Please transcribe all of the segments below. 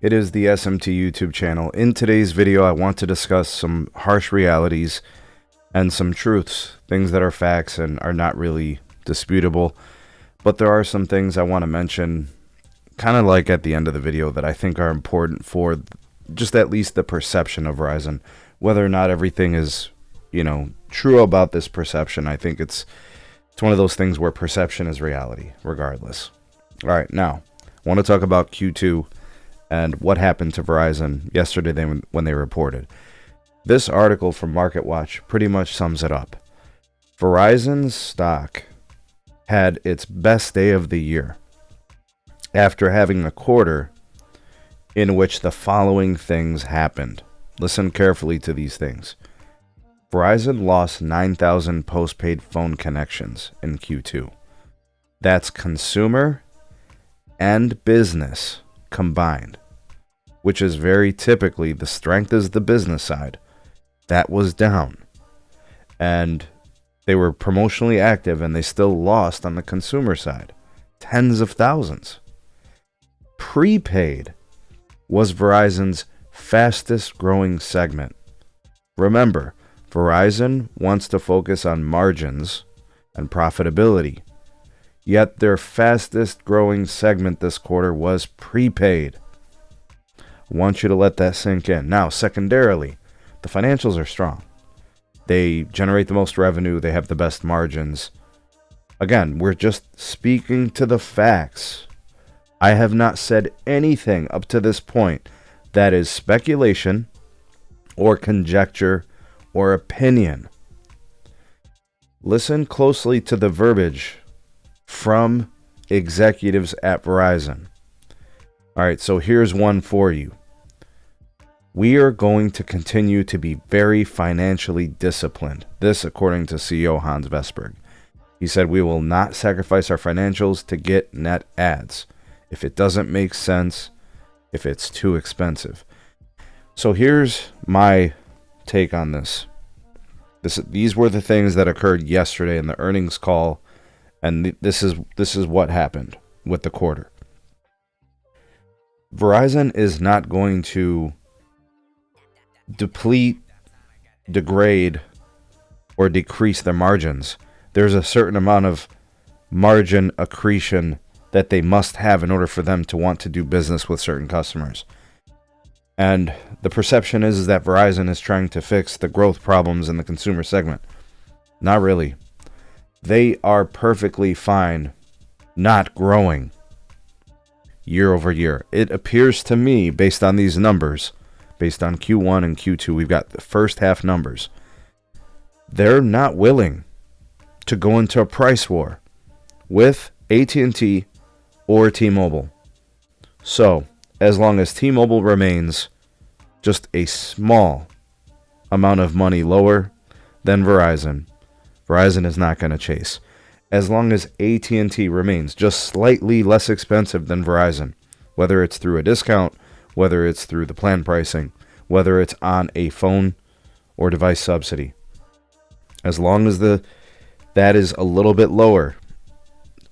It is the SMT YouTube channel. In today's video, I want to discuss some harsh realities and some truths, things that are facts and are not really disputable. But there are some things I want to mention, kind of like at the end of the video, that I think are important for just at least the perception of Verizon. Whether or not everything is, true about this perception, I think it's one of those things where perception is reality, regardless. All right, now, I want to talk about Q2 and what happened to Verizon yesterday when they reported. This article from MarketWatch pretty much sums it up. Verizon's stock had its best day of the year after having a quarter in which the following things happened. Listen carefully to these things. Verizon lost 9,000 postpaid phone connections in Q2. That's consumer and business combined, which is very typically the strength is the business side. That was down. And they were promotionally active and they still lost on the consumer side. Tens of thousands. Prepaid was Verizon's fastest growing segment. Remember, Verizon wants to focus on margins and profitability. Yet their fastest growing segment this quarter was prepaid. I want you to let that sink in. Now, secondarily, the financials are strong. They generate the most revenue. They have the best margins. Again, we're just speaking to the facts. I have not said anything up to this point that is speculation or conjecture or opinion. Listen closely to the verbiage from executives at Verizon. All right, so here's one for you. We are going to continue to be very financially disciplined. This, according to CEO Hans Vestberg. He said, we will not sacrifice our financials to get net adds if it doesn't make sense, if it's too expensive. So here's my take on this. These were the things that occurred yesterday in the earnings call. And this is what happened with the quarter. Verizon is not going to deplete, degrade, or decrease their margins. There's a certain amount of margin accretion that they must have in order for them to want to do business with certain customers. And the perception is that Verizon is trying to fix the growth problems in the consumer segment. Not really. They are perfectly fine not growing year over year. It appears to me, based on these numbers, based on Q1 and Q2, we've got the first half numbers. They're not willing to go into a price war with AT&T or T-Mobile. So, as long as T-Mobile remains just a small amount of money lower than Verizon, Verizon is not going to chase. As long as AT&T remains just slightly less expensive than Verizon, whether it's through a discount, whether it's through the plan pricing, whether it's on a phone or device subsidy, as long as that is a little bit lower,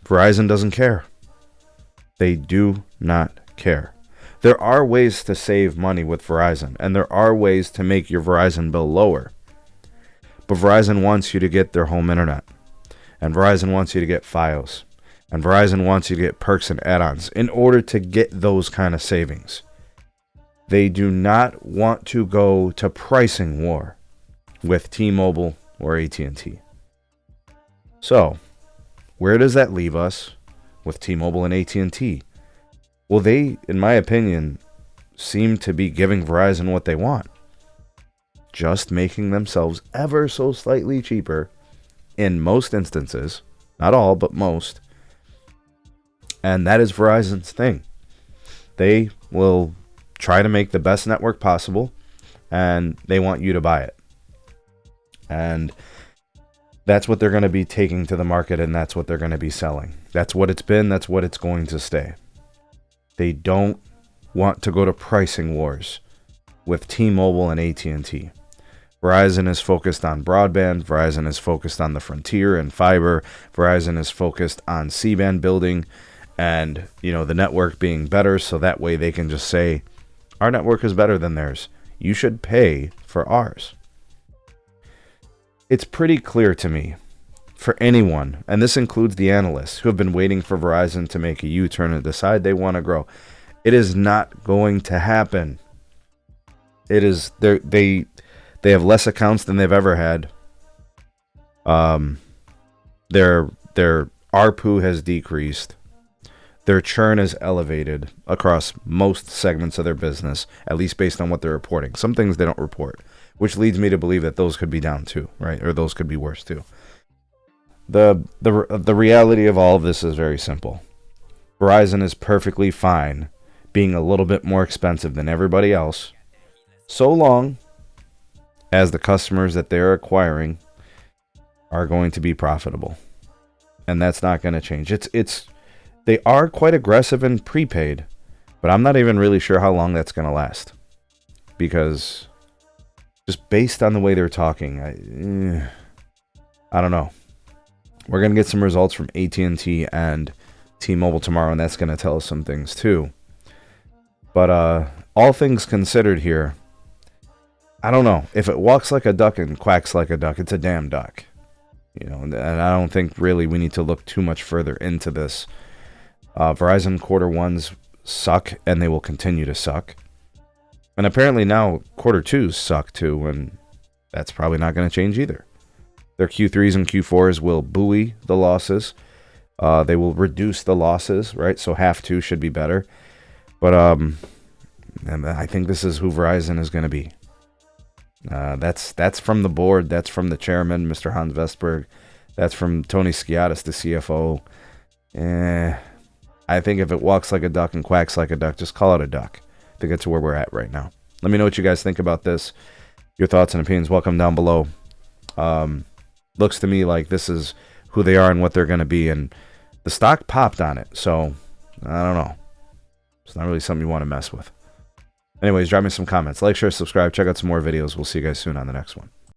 Verizon doesn't care. They do not care. There are ways to save money with Verizon, and there are ways to make your Verizon bill lower. But Verizon wants you to get their home internet. And Verizon wants you to get Fios. And Verizon wants you to get perks and add-ons in order to get those kind of savings. They do not want to go to pricing war with T-Mobile or AT&T. So, where does that leave us with T-Mobile and AT&T? Well, they, in my opinion, seem to be giving Verizon what they want. Just making themselves ever so slightly cheaper in most instances. Not all, but most. And that is Verizon's thing. They will try to make the best network possible, and they want you to buy it. And that's what they're going to be taking to the market, and that's what they're going to be selling. That's what it's been. That's what it's going to stay. They don't want to go to pricing wars with T-Mobile and AT&T. Verizon is focused on broadband. Verizon is focused on the frontier and fiber. Verizon is focused on C-band building and, the network being better, so that way they can just say, Our network is better than theirs. You should pay for ours. It's pretty clear to me, for anyone, and this includes the analysts who have been waiting for Verizon to make a U-turn and decide they want to grow. It is not going to happen. It is they have less accounts than they've ever had. Their ARPU has decreased. Their churn is elevated across most segments of their business, at least based on what they're reporting. Some things they don't report, which leads me to believe that those could be down too, right? Or those could be worse too. The reality of all of this is very simple. Verizon is perfectly fine being a little bit more expensive than everybody else, so long as the customers that they're acquiring are going to be profitable. And that's not going to change. They are quite aggressive in prepaid, but I'm not even really sure how long that's going to last. Because just based on the way they're talking, I don't know. We're going to get some results from AT&T and T-Mobile tomorrow, and that's going to tell us some things too. But all things considered here, I don't know. If it walks like a duck and quacks like a duck, it's a damn duck. You know, and I don't think really we need to look too much further into this. Verizon quarter ones suck, and they will continue to suck. And apparently now quarter twos suck too, and that's probably not going to change either. Their Q3s and Q4s will buoy the losses. They will reduce the losses, right? So half two should be better. But and I think this is who Verizon is going to be. That's from the board. That's from the chairman, Mr. Hans Vestberg. That's from Tony Skiatis, the CFO. I think if it walks like a duck and quacks like a duck, just call it a duck. I think that's where we're at right now. Let me know what you guys think about this. Your thoughts and opinions, welcome down below. Looks to me like this is who they are and what they're going to be. And the stock popped on it. So, I don't know. It's not really something you want to mess with. Anyways, drop me some comments. Like, share, subscribe. Check out some more videos. We'll see you guys soon on the next one.